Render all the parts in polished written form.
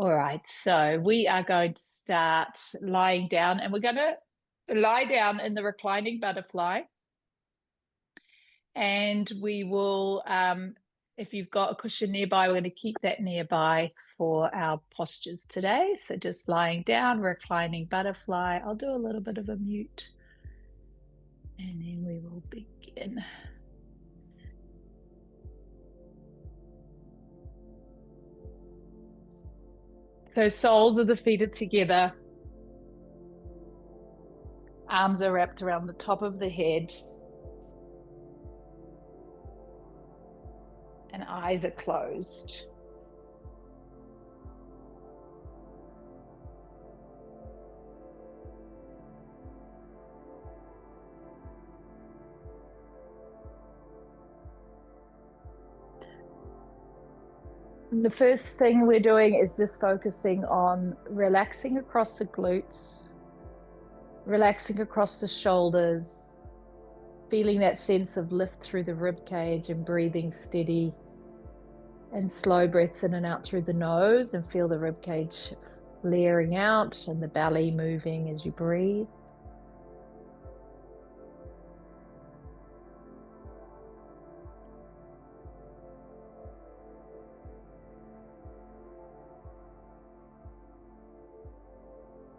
All right, so we are going to start lying down, and we're going to lie down in the reclining butterfly. And we will, if you've got a cushion nearby, we're going to keep that nearby for our postures today. So just lying down, reclining butterfly. I'll do a little bit of a mute, and then we will begin. So soles of the feet are together. Arms are wrapped around the top of the head. And eyes are closed. And the first thing we're doing is just focusing on relaxing across the glutes, relaxing across the shoulders, feeling that sense of lift through the rib cage and breathing steady and slow breaths in and out through the nose, and feel the rib cage flaring out and the belly moving as you breathe.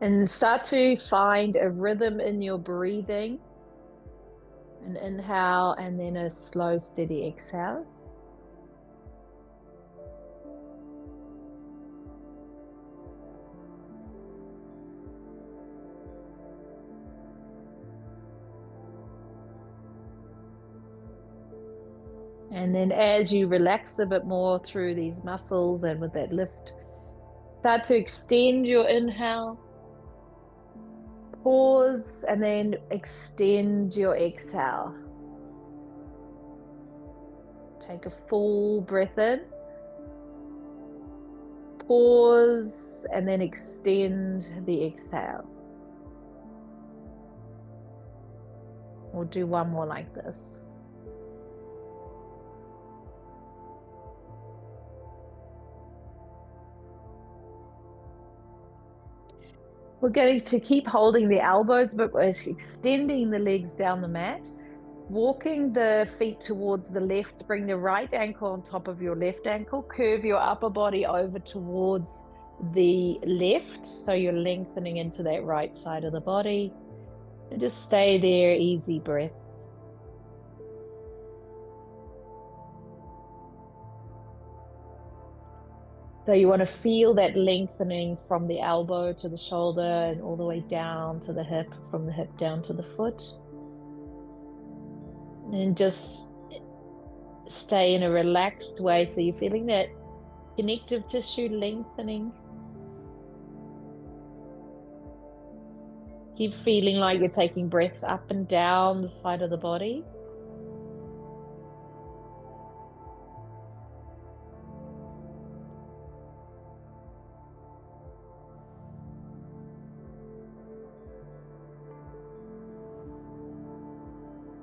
And start to find a rhythm in your breathing. An inhale and then a slow, steady exhale. And then as you relax a bit more through these muscles and with that lift, start to extend your inhale. Pause and then extend your exhale. Take a full breath in. Pause and then extend the exhale. We'll do one more like this. We're going to keep holding the elbows, but we're extending the legs down the mat. Walking the feet towards the left, bring the right ankle on top of your left ankle, curve your upper body over towards the left, so you're lengthening into that right side of the body. And just stay there, easy breaths. So you want to feel that lengthening from the elbow to the shoulder and all the way down to the hip, from the hip down to the foot. And just stay in a relaxed way, so you're feeling that connective tissue lengthening. Keep feeling like you're taking breaths up and down the side of the body.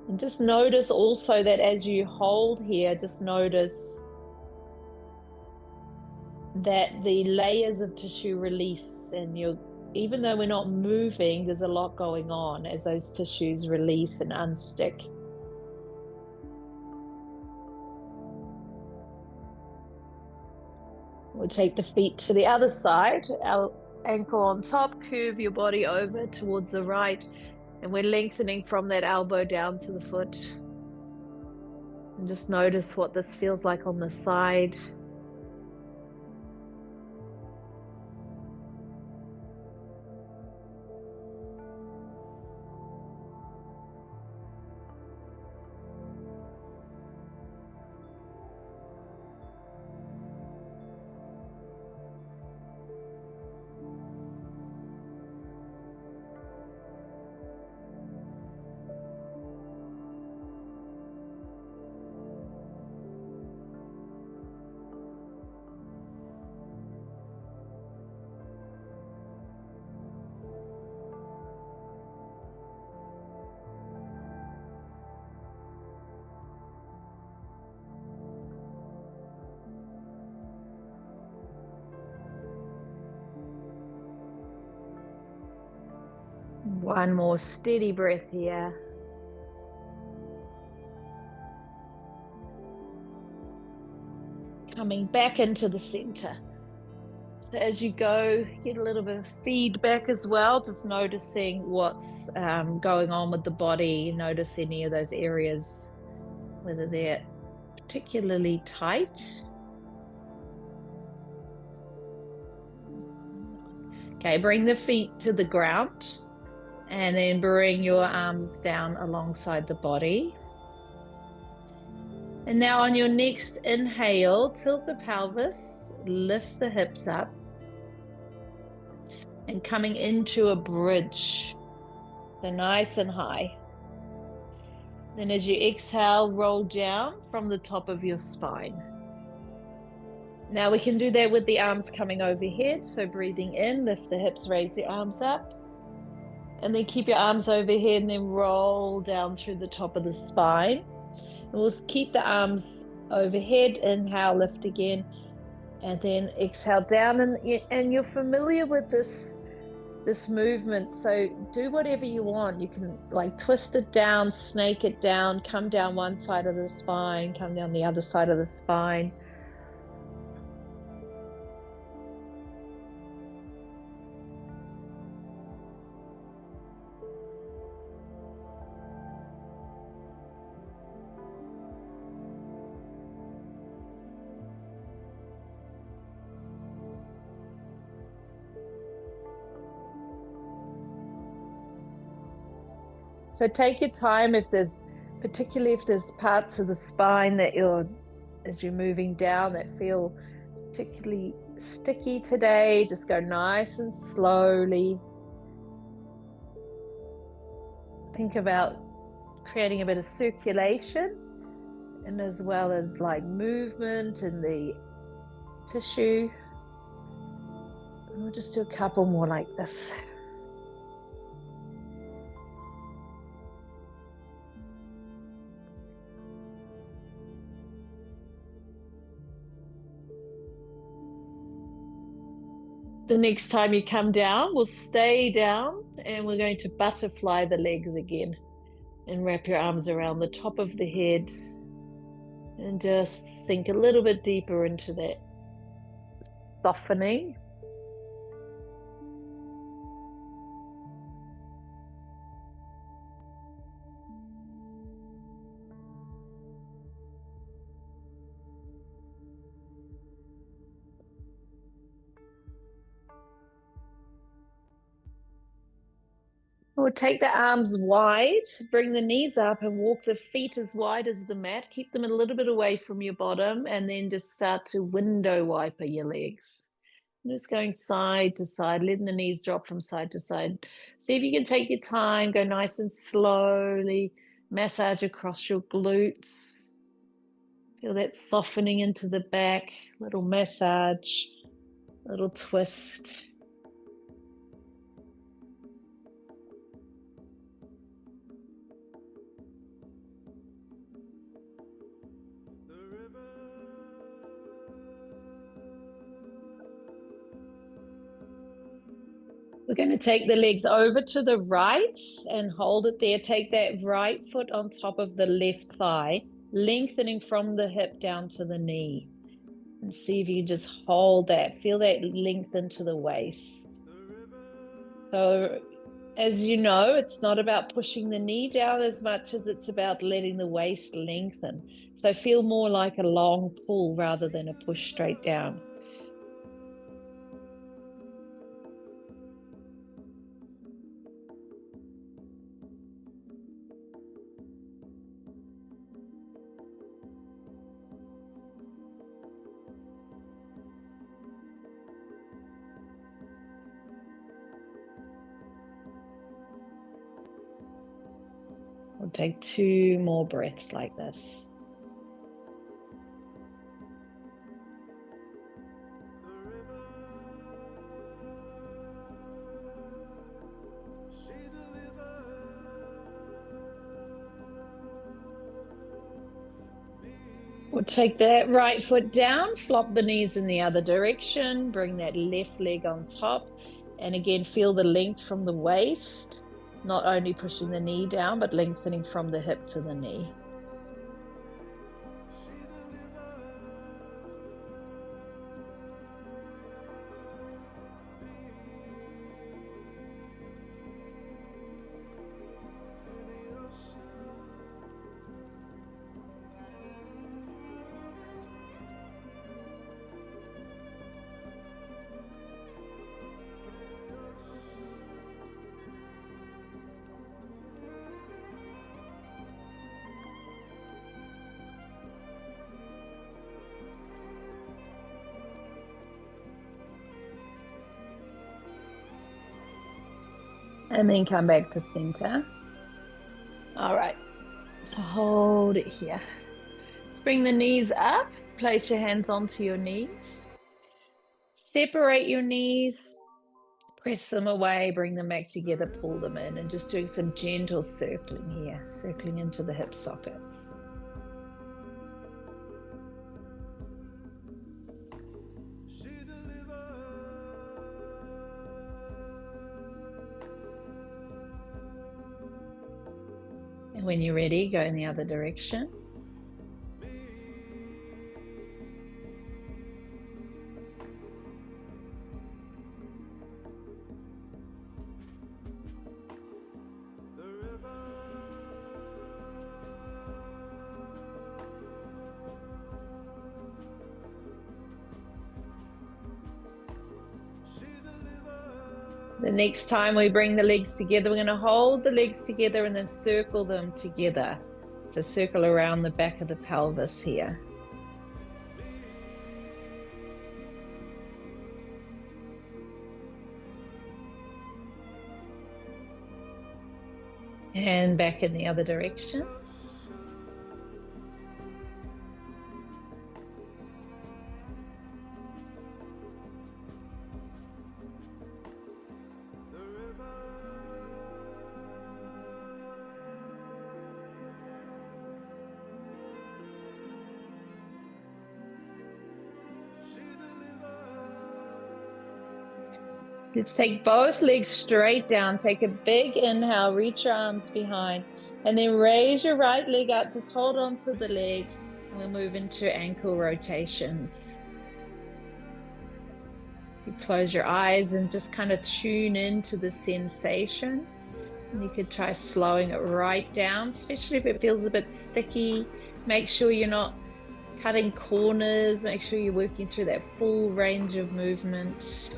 And just notice also that as you hold here, just notice that the layers of tissue release, and even though we're not moving, there's a lot going on as those tissues release and unstick. We'll take the feet to the other side, our ankle on top, curve your body over towards the right, and we're lengthening from that elbow down to the foot. And just notice what this feels like on the side. One more steady breath here. Coming back into the center. So as you go, get a little bit of feedback as well, just noticing what's going on with the body. Notice any of those areas, whether they're particularly tight. Okay, bring the feet to the ground and then bring your arms down alongside the body. And now on your next inhale, tilt the pelvis, lift the hips up, and coming into a bridge. So nice and high. Then as you exhale, roll down from the top of your spine. Now we can do that with the arms coming overhead. So breathing in, lift the hips, raise the arms up. And then keep your arms overhead and then roll down through the top of the spine. And we'll keep the arms overhead, inhale, lift again, and then exhale down. And you're familiar with this movement, so do whatever you want. You can like twist it down, snake it down, come down one side of the spine, come down the other side of the spine. So take your time particularly if there's parts of the spine that as you're moving down that feel particularly sticky today, just go nice and slowly. Think about creating a bit of circulation and as well as like movement in the tissue. And we'll just do a couple more like this. The next time you come down, we'll stay down and we're going to butterfly the legs again and wrap your arms around the top of the head and just sink a little bit deeper into that softening. We'll take the arms wide, bring the knees up and walk the feet as wide as the mat. Keep them a little bit away from your bottom and then just start to window wiper your legs. I'm just going side to side, letting the knees drop from side to side. See if you can take your time, go nice and slowly, massage across your glutes. Feel that softening into the back, little massage, little twist. We're going to take the legs over to the right and hold it there. Take that right foot on top of the left thigh, lengthening from the hip down to the knee. And see if you can just hold that. Feel that lengthen to the waist. So as you know, it's not about pushing the knee down as much as it's about letting the waist lengthen. So feel more like a long pull rather than a push straight down. We'll take 2 more breaths like this. We'll take that right foot down, flop the knees in the other direction, bring that left leg on top, and again, feel the length from the waist. Not only pushing the knee down, but lengthening from the hip to the knee. And then come back to center. All right, so hold it here. Let's bring the knees up. Place your hands onto your knees. Separate your knees. Press them away, bring them back together, pull them in, and just doing some gentle circling here, circling into the hip sockets. And when you're ready, go in the other direction. The next time we bring the legs together, we're going to hold the legs together and then circle them together. So circle around the back of the pelvis here. And back in the other direction. Let's take both legs straight down. Take a big inhale, reach your arms behind, and then raise your right leg up. Just hold on to the leg, and we'll move into ankle rotations. You close your eyes and just kind of tune into the sensation. And you could try slowing it right down, especially if it feels a bit sticky. Make sure you're not cutting corners. Make sure you're working through that full range of movement.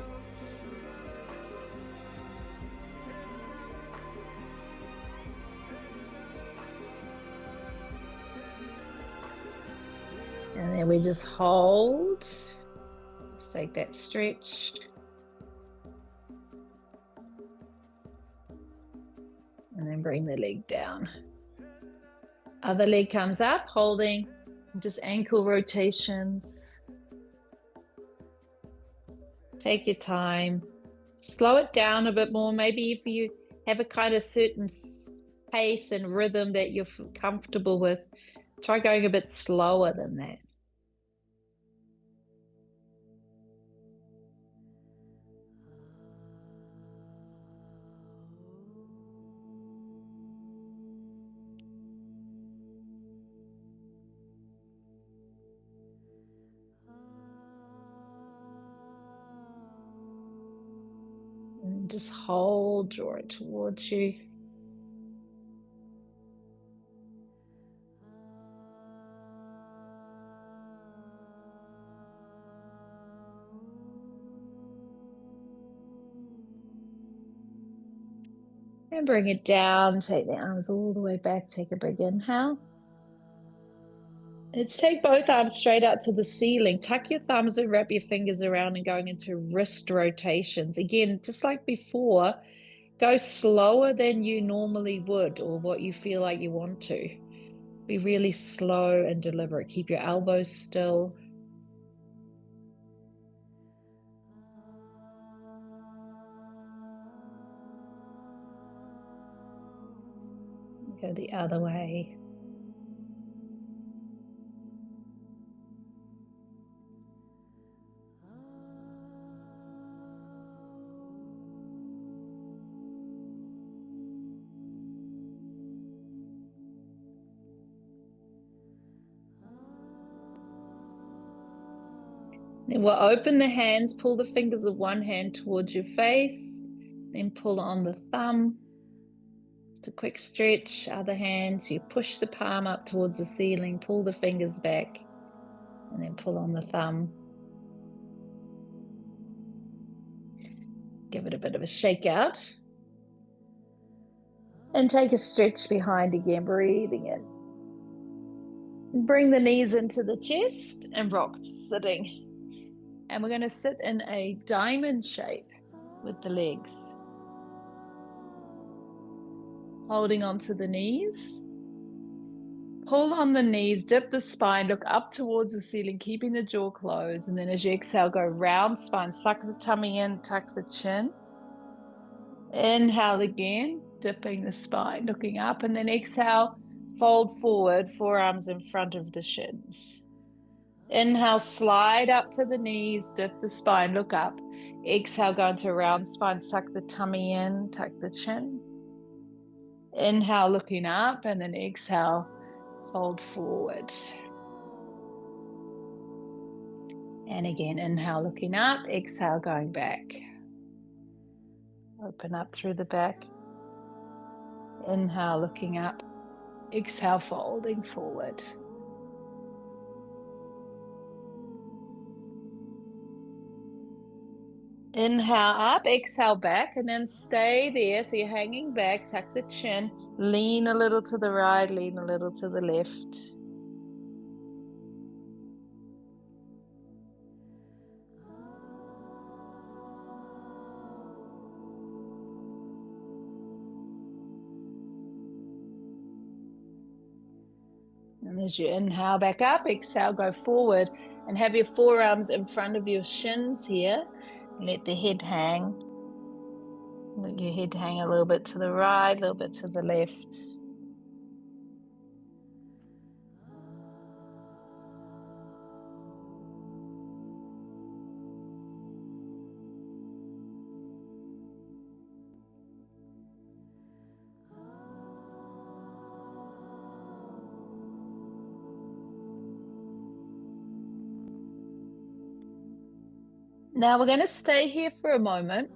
And then we just hold. Just take that stretch. And then bring the leg down. Other leg comes up, holding. Just ankle rotations. Take your time. Slow it down a bit more. Maybe if you have a kind of certain pace and rhythm that you're comfortable with, try going a bit slower than that. And just hold, draw it towards you. And bring it down, take the arms all the way back, take a big inhale. Let's take both arms straight out to the ceiling. Tuck your thumbs and wrap your fingers around and going into wrist rotations. Again, just like before, go slower than you normally would or what you feel like you want to. Be really slow and deliberate. Keep your elbows still. Go the other way. Then we'll open the hands, pull the fingers of one hand towards your face, then pull on the thumb. Just a quick stretch. Other hand, so you push the palm up towards the ceiling, pull the fingers back, and then pull on the thumb. Give it a bit of a shake out. And take a stretch behind again, breathing in. Bring the knees into the chest and rock to sitting. And we're going to sit in a diamond shape with the legs. Holding onto the knees. Pull on the knees, dip the spine, look up towards the ceiling, keeping the jaw closed. And then as you exhale, go round spine, suck the tummy in, tuck the chin. Inhale again, dipping the spine, looking up, and then exhale, fold forward, forearms in front of the shins. Inhale, slide up to the knees, dip the spine, look up. Exhale, go into a round spine, suck the tummy in, tuck the chin. Inhale, looking up, and then exhale, fold forward. And again, inhale, looking up, exhale, going back. Open up through the back. Inhale, looking up. Exhale, folding forward. Inhale up, exhale back, and then stay there. So you're hanging back, tuck the chin, lean a little to the right, lean a little to the left. And as you inhale back up, exhale, go forward and have your forearms in front of your shins here. Let the head hang. Let your head hang a little bit to the right, a little bit to the left. Now we're going to stay here for a moment.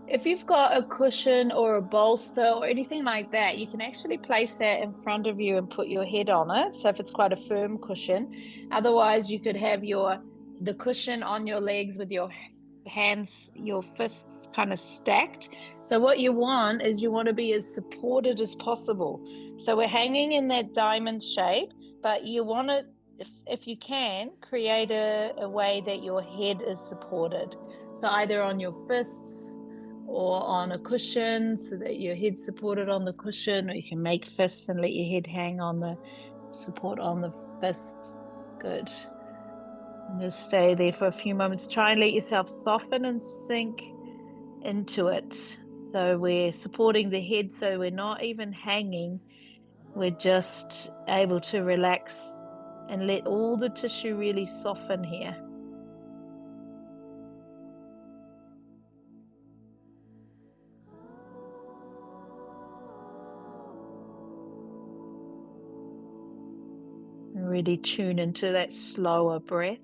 If you've got a cushion or a bolster or anything like that, you can actually place that in front of you and put your head on it. So if it's quite a firm cushion, otherwise you could have the cushion on your legs with your hands, your fists kind of stacked. So what you want is you want to be as supported as possible. So we're hanging in that diamond shape, but you want to, if you can, create a way that your head is supported. So either on your fists or on a cushion so that your head's supported on the cushion, or you can make fists and let your head hang on the support on the fists. Good. And just stay there for a few moments. Try and let yourself soften and sink into it. So we're supporting the head, so we're not even hanging. We're just able to relax and let all the tissue really soften here. And really tune into that slower breath.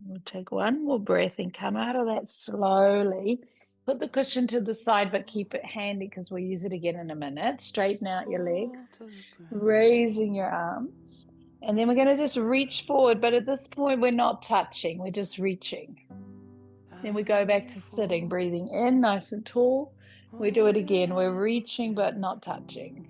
We'll take one more breath and come out of that slowly. Put the cushion to the side, but keep it handy because we'll use it again in a minute. Straighten out your legs, raising your arms. And then we're going to just reach forward. But at this point, we're not touching. We're just reaching. Then we go back to sitting, breathing in nice and tall. We do it again. We're reaching, but not touching.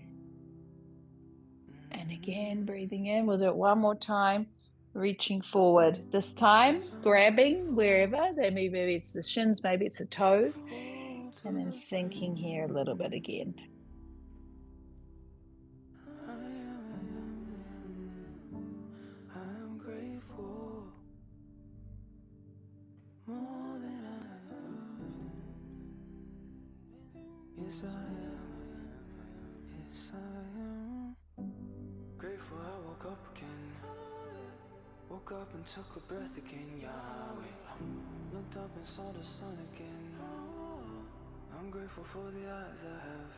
And again, breathing in. We'll do it one more time. reaching forward. This time, grabbing wherever. Maybe it's the shins, maybe it's the toes, and then sinking here a little bit again. I'm grateful more than I've ever been. Yes, I am. Yes, I am. Grateful I woke up again. Woke up and took a breath again, Yahweh. Looked up and saw the sun again. I'm grateful for the eyes I have.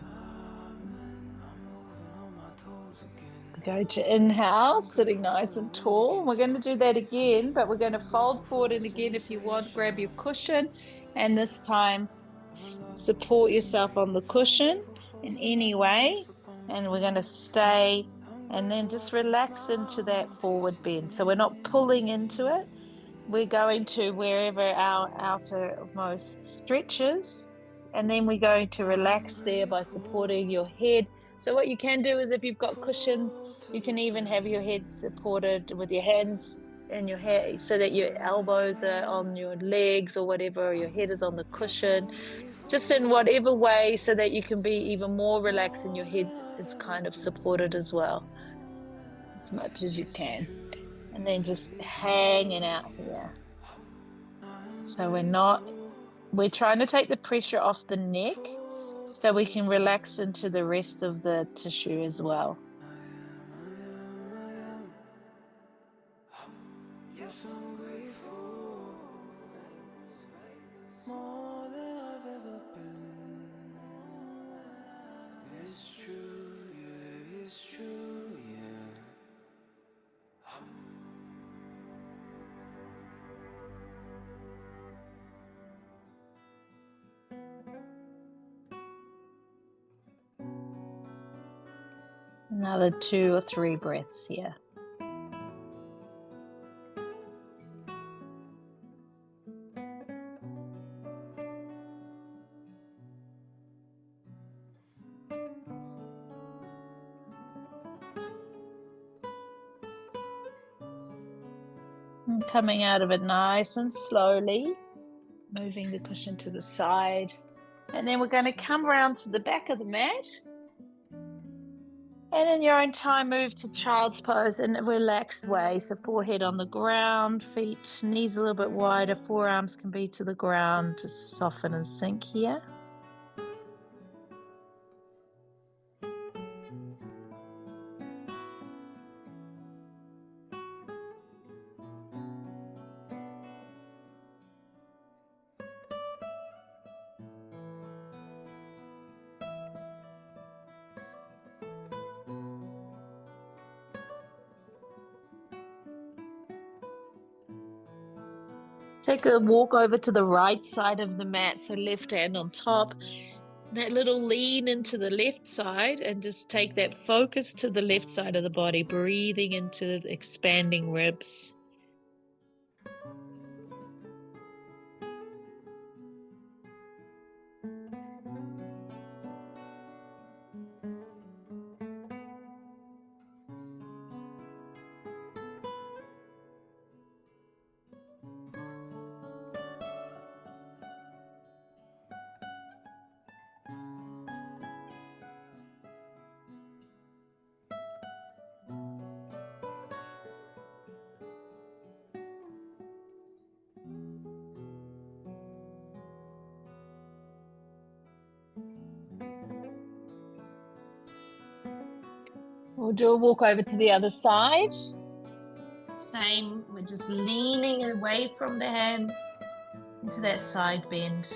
Amen. I'm moving on my toes again. Go to inhale, sitting nice and tall. We're going to do that again, but we're going to fold forward. And again, if you want, grab your cushion. And this time, support yourself on the cushion in any way. And we're going to stay and then just relax into that forward bend. So we're not pulling into it. We're going to wherever our outermost stretches. And then we're going to relax there by supporting your head. So what you can do is if you've got cushions, you can even have your head supported with your hands in your head so that your elbows are on your legs or whatever, or your head is on the cushion, just in whatever way so that you can be even more relaxed and your head is kind of supported as well, as much as you can. And then just hanging out here. So we're trying to take the pressure off the neck so we can relax into the rest of the tissue as well. Yes, I'm grateful more than I've ever been. It's true, yeah, it's true, yeah. Another 2 or 3 breaths here. And coming out of it nice and slowly, moving the cushion to the side. And then we're going to come around to the back of the mat. And in your own time, move to child's pose in a relaxed way. So forehead on the ground, feet, knees a little bit wider, forearms can be to the ground. Just soften and sink here. Take a walk over to the right side of the mat, so left hand on top. That little lean into the left side and just take that focus to the left side of the body, breathing into the expanding ribs. We'll do a walk over to the other side. Same, we're just leaning away from the hands into that side bend.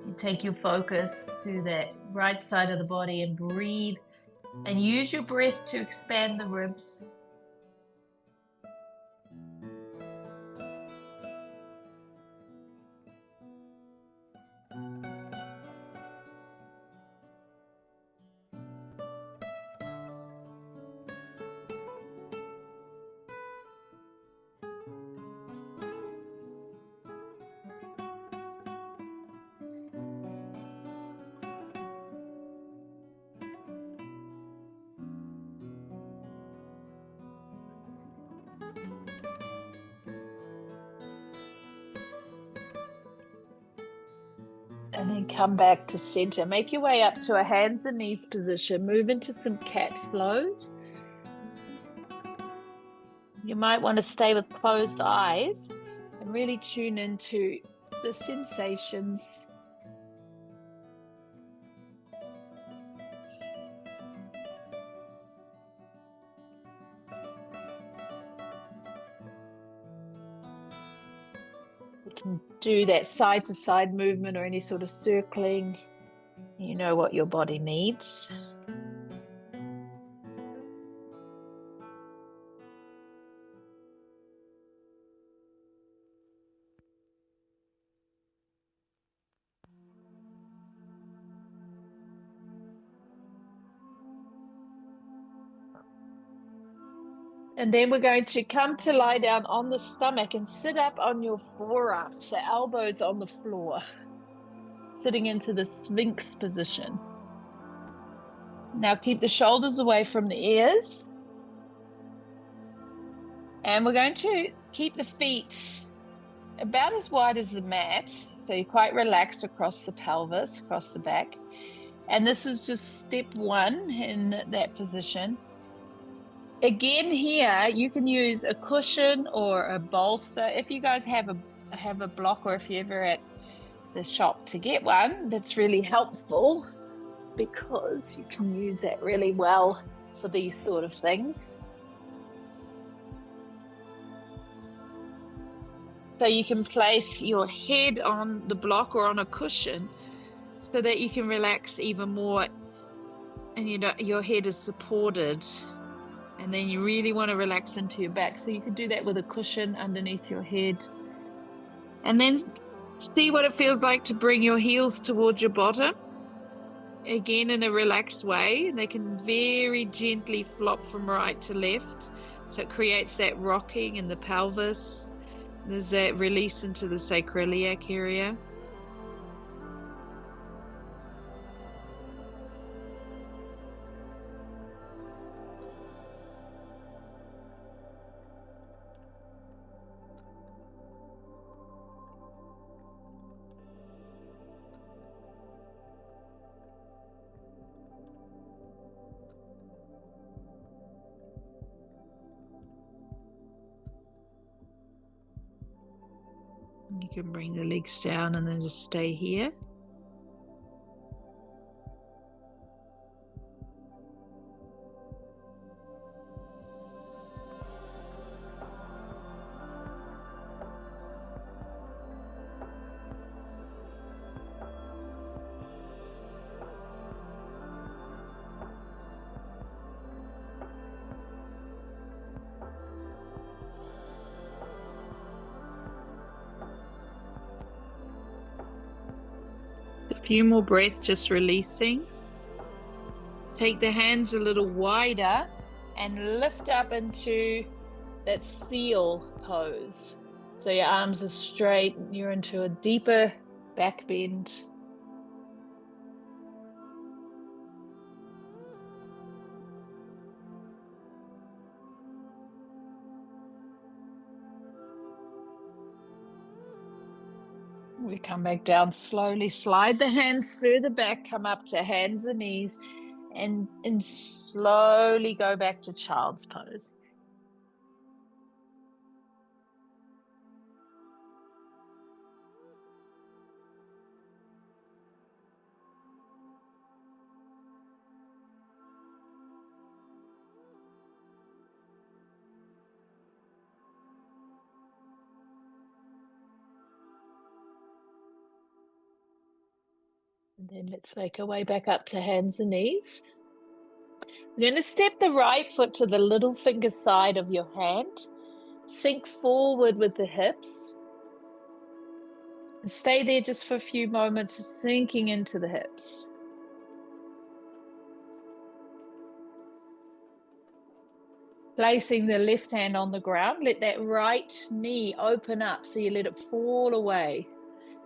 You take your focus to that right side of the body and breathe and use your breath to expand the ribs. And then come back to center. Make your way up to a hands and knees position. Move into some cat flows. You might want to stay with closed eyes and really tune into the sensations. You can do that side to side movement or any sort of circling. You know what your body needs. And then we're going to come to lie down on the stomach and sit up on your forearms, so elbows on the floor, sitting into the Sphinx position. Now keep the shoulders away from the ears. And we're going to keep the feet about as wide as the mat, so you're quite relaxed across the pelvis, across the back. And this is just step one in that position. Again, here you can use a cushion or a bolster. If you guys have a block, or if you're ever at the shop to get one, that's really helpful because you can use that really well for these sort of things. So you can place your head on the block or on a cushion so that you can relax even more, and your head is supported. And then you really want to relax into your back. So you could do that with a cushion underneath your head. And then see what it feels like to bring your heels towards your bottom. Again, in a relaxed way. They can very gently flop from right to left. So it creates that rocking in the pelvis. There's that release into the sacroiliac area. You can bring the legs down and then just stay here. A few more breaths, just releasing. Take the hands a little wider and lift up into that seal pose. So your arms are straight, you're into a deeper back bend. We come back down slowly, slide the hands further back, come up to hands and knees, and slowly go back to child's pose. And then let's make our way back up to hands and knees. We're going to step the right foot to the little finger side of your hand. Sink forward with the hips. And stay there just for a few moments, sinking into the hips. Placing the left hand on the ground, let that right knee open up so you let it fall away.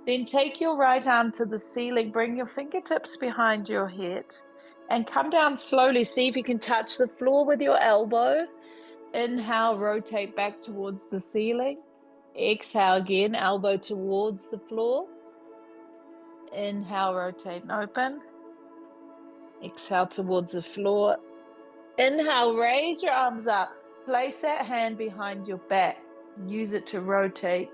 Then take your right arm to the ceiling, bring your fingertips behind your head and come down slowly. See if you can touch the floor with your elbow. Inhale, rotate back towards the ceiling. Exhale again, elbow towards the floor. Inhale, rotate and open. Exhale towards the floor. Inhale, raise your arms up. Place that hand behind your back. Use it to rotate.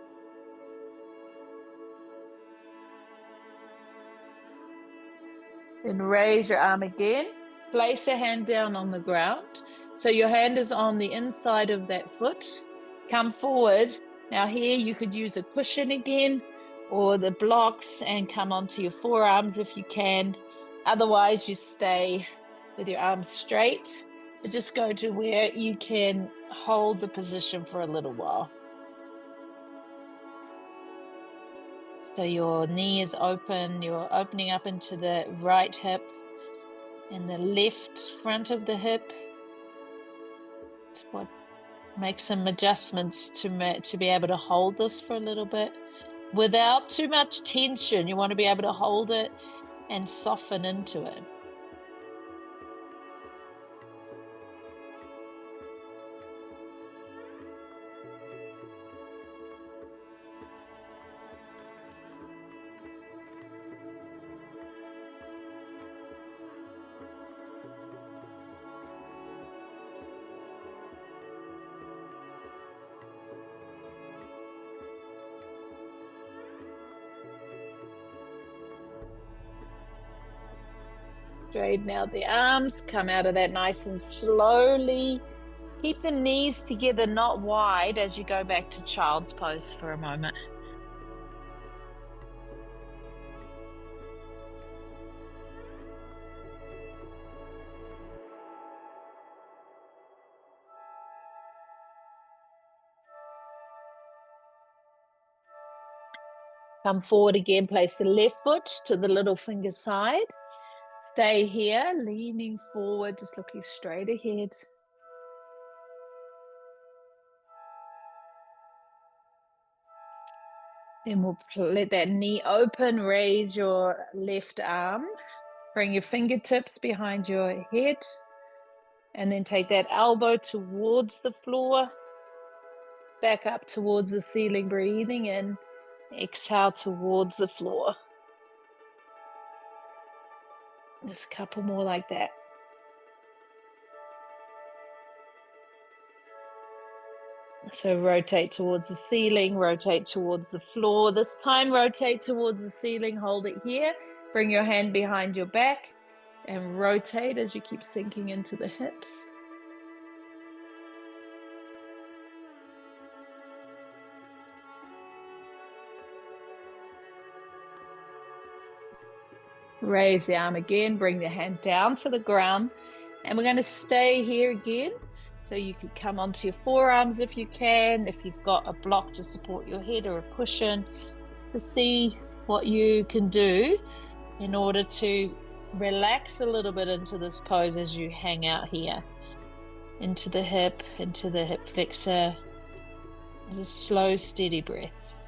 Then raise your arm again. Place a hand down on the ground. So your hand is on the inside of that foot. Come forward. Now here you could use a cushion again or the blocks and come onto your forearms if you can. Otherwise, you stay with your arms straight. But just go to where you can hold the position for a little while. So your knee is open. You're opening up into the right hip and the left front of the hip. That's what make some adjustments to be able to hold this for a little bit without too much tension. You want to be able to hold it and soften into it. Straighten out the arms, come out of that nice and slowly. Keep the knees together, not wide, as you go back to child's pose for a moment. Come forward again, place the left foot to the little finger side. Stay here, leaning forward, just looking straight ahead. Then we'll let that knee open, raise your left arm, bring your fingertips behind your head, and then take that elbow towards the floor, back up towards the ceiling, breathing in, exhale towards the floor. Just a couple more like that. So rotate towards the ceiling, rotate towards the floor. This time, rotate towards the ceiling, hold it here. Bring your hand behind your back and rotate as you keep sinking into the hips. Raise the arm again, bring the hand down to the ground. And we're going to stay here again. So you could come onto your forearms if you can, if you've got a block to support your head or a cushion, to see what you can do in order to relax a little bit into this pose as you hang out here. Into the hip flexor. Just slow, steady breaths.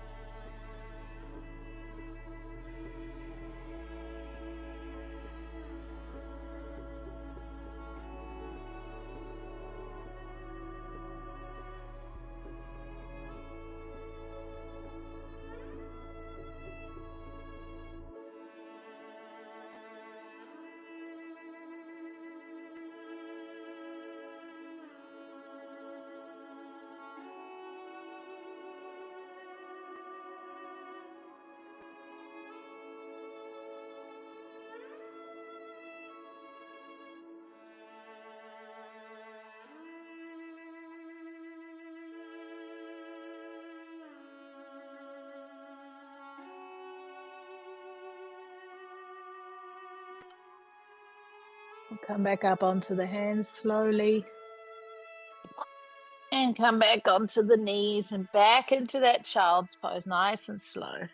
Come back up onto the hands slowly. And come back onto the knees and back into that child's pose, nice and slow.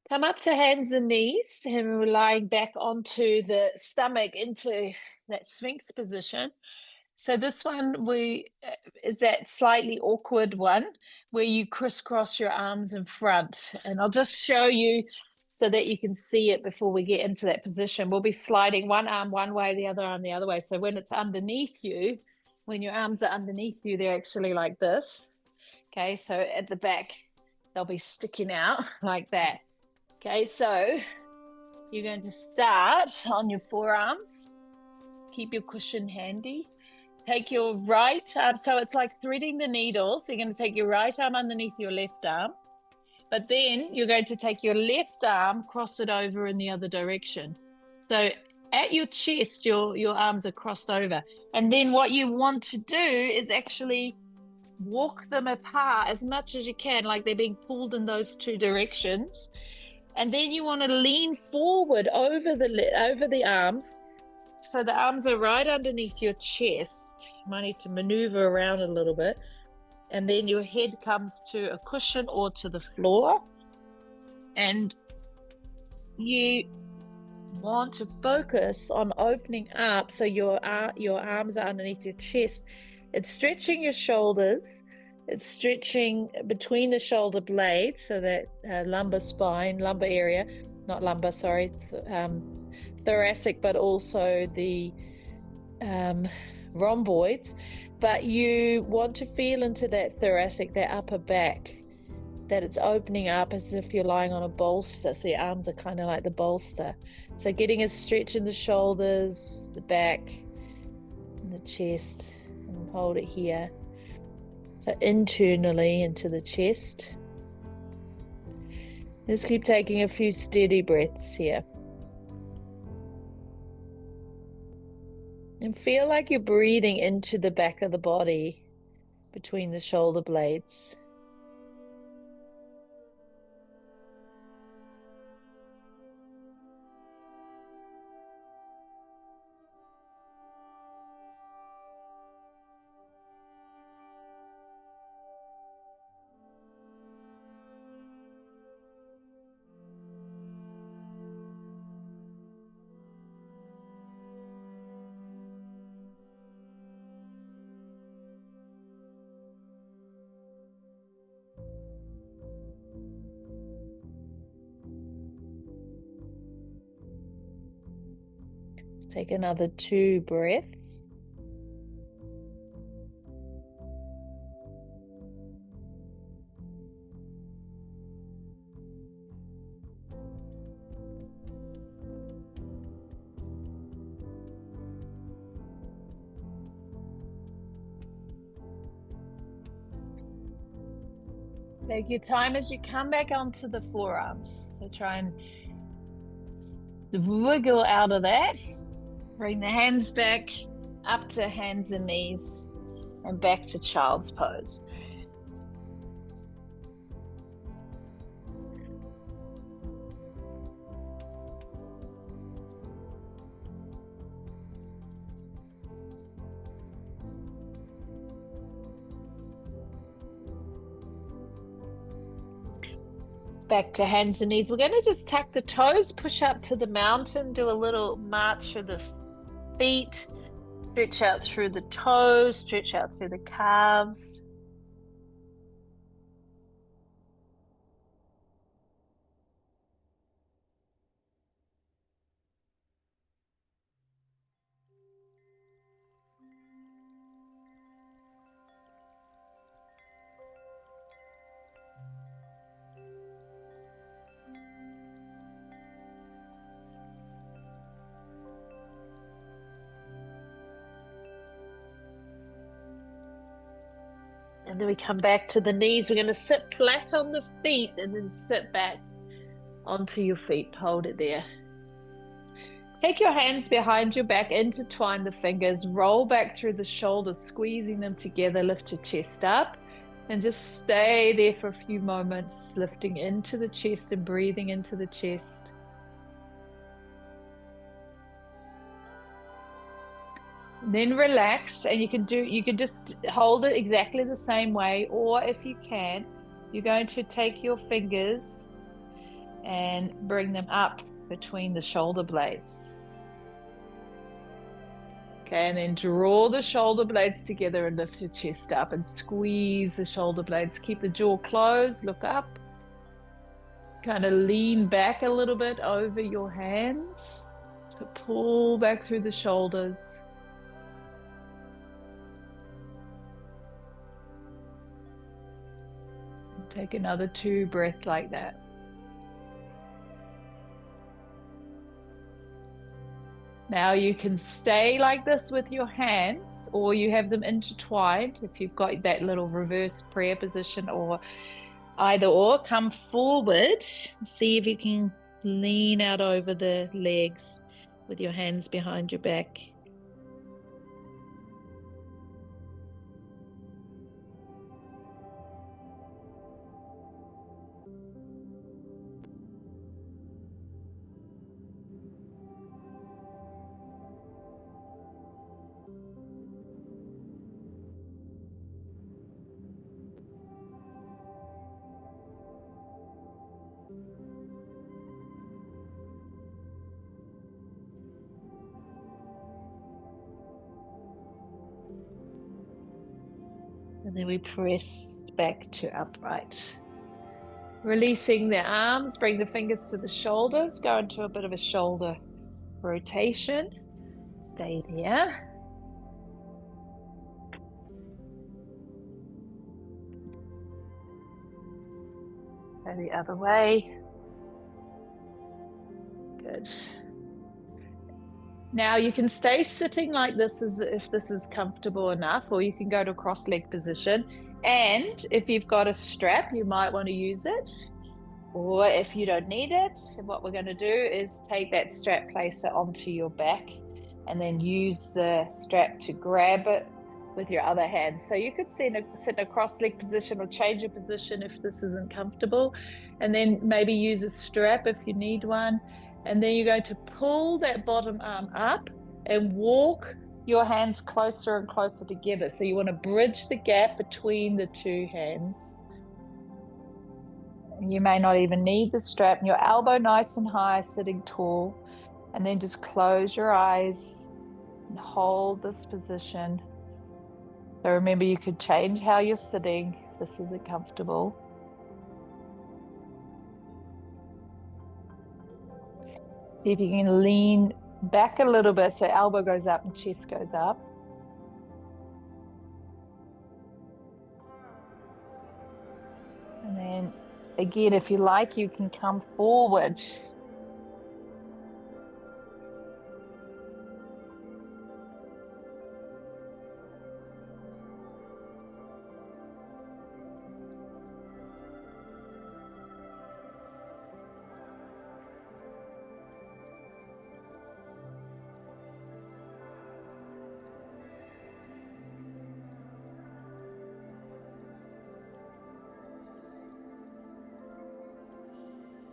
Come up to hands and knees, and we're lying back onto the stomach into that Sphinx position. So this one is that slightly awkward one where you crisscross your arms in front. And I'll just show you so that you can see it before we get into that position. We'll be sliding one arm one way, the other arm the other way. So when it's underneath you, when your arms are underneath you, they're actually like this. Okay, so at the back, they'll be sticking out like that. Okay, so you're going to start on your forearms. Keep your cushion handy. Take your right arm. So it's like threading the needle. So you're going to take your right arm underneath your left arm. But then you're going to take your left arm, cross it over in the other direction. So at your chest, your arms are crossed over. And then what you want to do is actually walk them apart as much as you can, like they're being pulled in those two directions. And then you want to lean forward over the arms. So the arms are right underneath your chest. You might need to maneuver around a little bit. And then your head comes to a cushion or to the floor. And you want to focus on opening up so your arms are underneath your chest. It's stretching your shoulders. It's stretching between the shoulder blades, so that lumbar area, not lumbar, sorry, thoracic, but also the rhomboids. But you want to feel into that thoracic, that upper back, that it's opening up as if you're lying on a bolster. So your arms are kind of like the bolster. So getting a stretch in the shoulders, the back, and the chest, and hold it here. So internally into the chest. Just keep taking a few steady breaths here. And feel like you're breathing into the back of the body between the shoulder blades. Take another 2 breaths. Take your time as you come back onto the forearms. So try and wiggle out of that. Bring the hands back up to hands and knees and back to child's pose. Back to hands and knees. We're going to just tuck the toes, push up to the mountain, do a little march through the feet, stretch out through the toes, stretch out through the calves. And then we come back to the knees. We're going to sit flat on the feet and then sit back onto your feet. Hold it there. Take your hands behind your back, intertwine the fingers, roll back through the shoulders, squeezing them together, lift your chest up, and just stay there for a few moments, lifting into the chest and breathing into the chest. Then relax, and you can just hold it exactly the same way, or if you can, you're going to take your fingers and bring them up between the shoulder blades. Okay, and then draw the shoulder blades together and lift your chest up and squeeze the shoulder blades. Keep the jaw closed, look up. Kind of lean back a little bit over your hands to pull back through the shoulders. And take another 2 breaths like that. Now you can stay like this with your hands, or you have them intertwined if you've got that little reverse prayer position, or either or. Come forward, see if you can lean out over the legs with your hands behind your back. And then we press back to upright. Releasing the arms, bring the fingers to the shoulders, go into a bit of a shoulder rotation. Stay there. Go the other way. Good. Now you can stay sitting like this as if this is comfortable enough, or you can go to cross leg position. And if you've got a strap, you might want to use it. Or if you don't need it, what we're going to do is take that strap, place it onto your back, and then use the strap to grab it with your other hand. So you could sit in a cross leg position or change your position if this isn't comfortable, and then maybe use a strap if you need one. And then you're going to pull that bottom arm up and walk your hands closer and closer together. So you want to bridge the gap between the 2 hands. You may not even need the strap. And your elbow nice and high, sitting tall. And then just close your eyes and hold this position. So remember, you could change how you're sitting if this isn't comfortable. See if you can lean back a little bit so elbow goes up and chest goes up. And then again, if you like, you can come forward.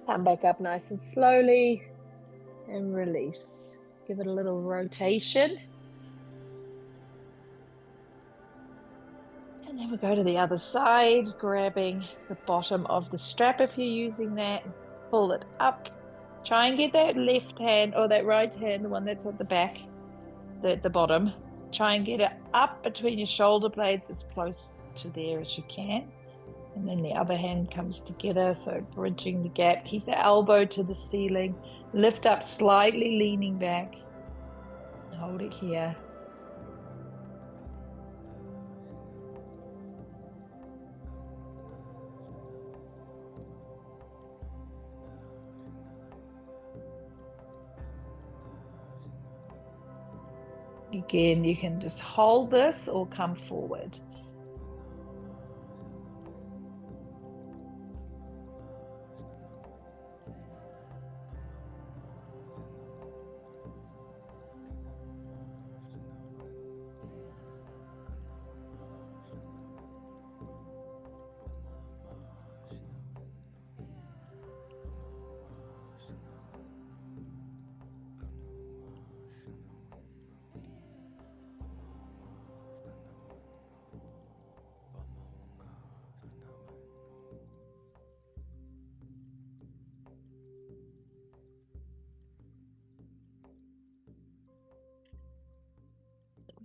Come back up nice and slowly and release. Give it a little rotation. And then we'll go to the other side, grabbing the bottom of the strap if you're using that. Pull it up. Try and get that left hand or that right hand, the one that's at the back, the bottom. Try and get it up between your shoulder blades as close to there as you can. And then the other hand comes together, so bridging the gap. Keep the elbow to the ceiling. Lift up slightly, leaning back. Hold it here. Again, you can just hold this or come forward.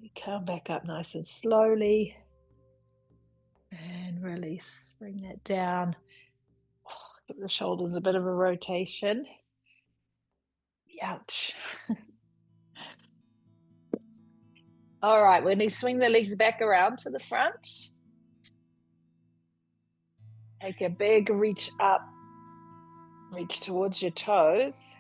We come back up nice and slowly and release. Bring that down. Give the shoulders a bit of a rotation. Ouch. All right, we're going to swing the legs back around to the front. Take a big reach up, reach towards your toes.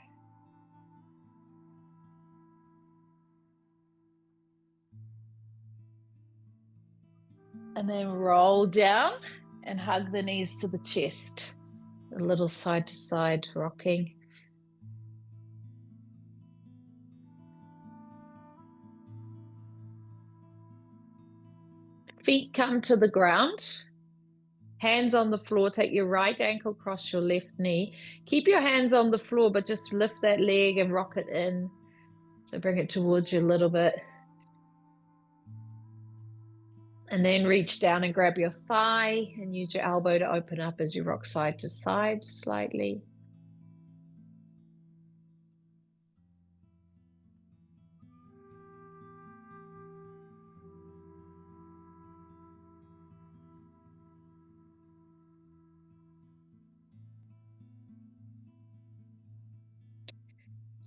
And then roll down and hug the knees to the chest. A little side to side rocking. Feet come to the ground. Hands on the floor. Take your right ankle across your left knee. Keep your hands on the floor, but just lift that leg and rock it in. So bring it towards you a little bit. And then reach down and grab your thigh and use your elbow to open up as you rock side to side slightly.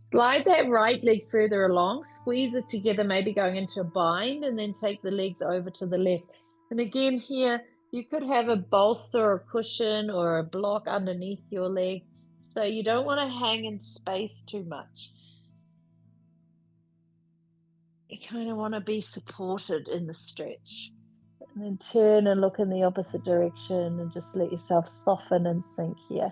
Slide that right leg further along, squeeze it together, maybe going into a bind, and then take the legs over to the left. And again here, you could have a bolster or a cushion or a block underneath your leg. So you don't want to hang in space too much. You kind of want to be supported in the stretch. And then turn and look in the opposite direction and just let yourself soften and sink here.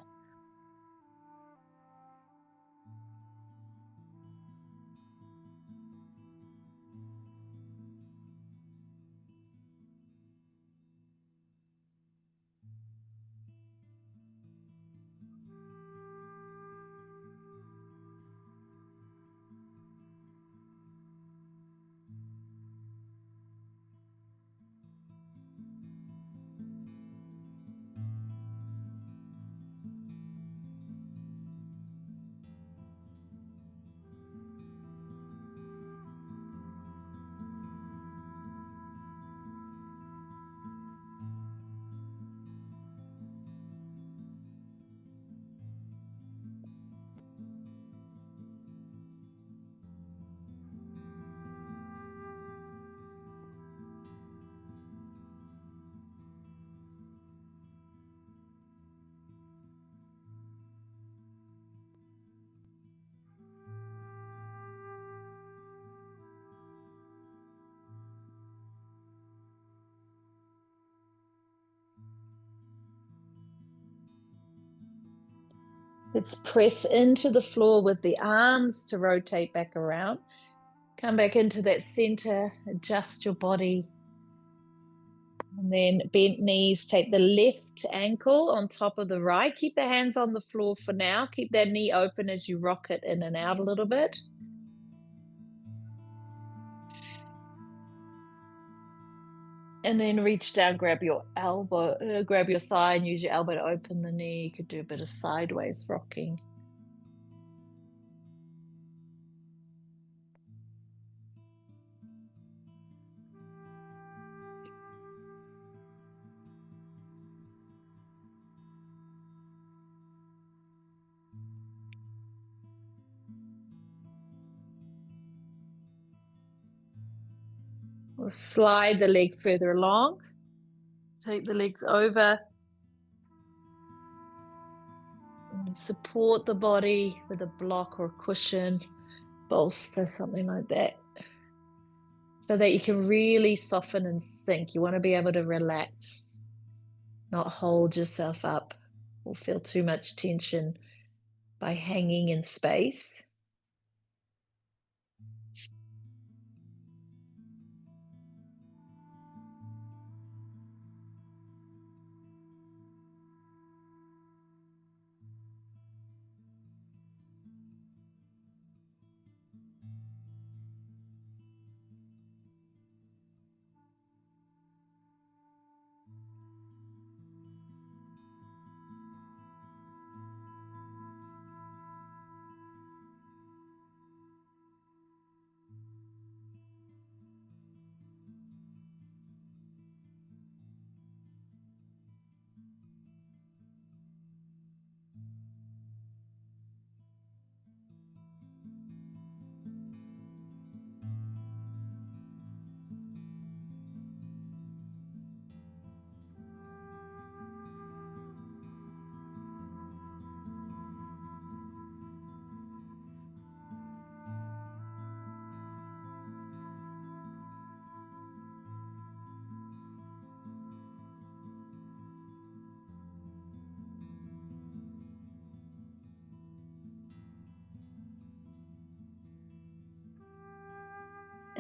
Let's press into the floor with the arms to rotate back around. Come back into that center, adjust your body. And then bent knees, take the left ankle on top of the right. Keep the hands on the floor for now. Keep that knee open as you rock it in and out a little bit. And then reach down, grab your elbow, grab your thigh and use your elbow to open the knee. You could do a bit of sideways rocking. We'll slide the leg further along. Take the legs over. And support the body with a block or a cushion, bolster, something like that. So that you can really soften and sink. You want to be able to relax, not hold yourself up or feel too much tension by hanging in space.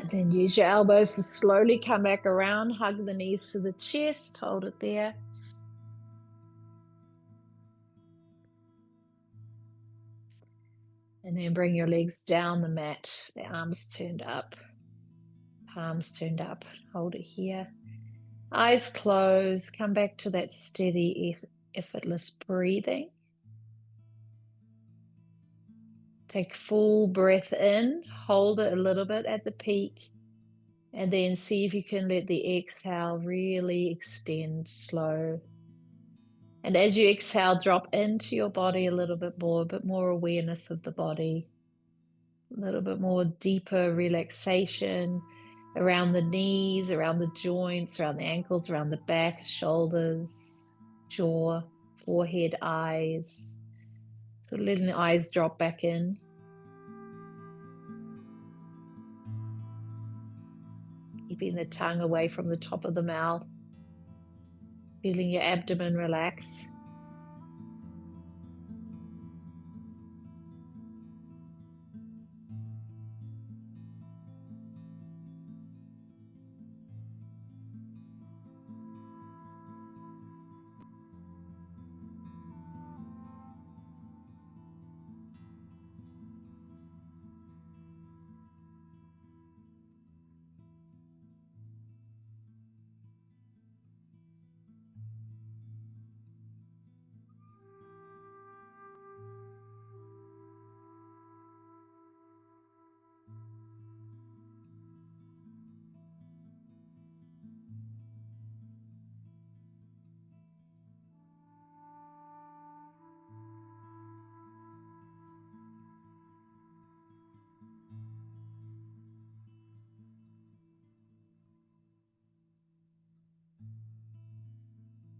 And then use your elbows to slowly come back around, hug the knees to the chest, hold it there. And then bring your legs down the mat, the arms turned up, palms turned up, hold it here. Eyes closed, come back to that steady, effortless breathing. Take full breath in, hold it a little bit at the peak, and then see if you can let the exhale really extend slow. And as you exhale, drop into your body a bit more awareness of the body, a little bit more deeper relaxation around the knees, around the joints, around the ankles, around the back, shoulders, jaw, forehead, eyes. So letting the eyes drop back in. Keeping the tongue away from the top of the mouth. Feeling your abdomen relax.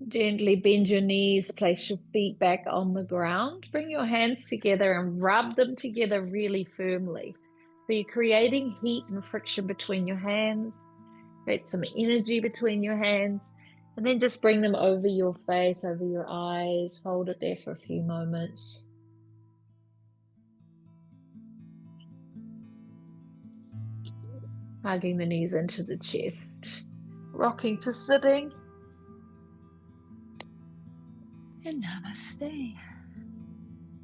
Gently bend your knees, place your feet back on the ground. Bring your hands together and rub them together really firmly. So you're creating heat and friction between your hands. Create some energy between your hands. And then just bring them over your face, over your eyes. Hold it there for a few moments. Hugging the knees into the chest. Rocking to sitting. And namaste.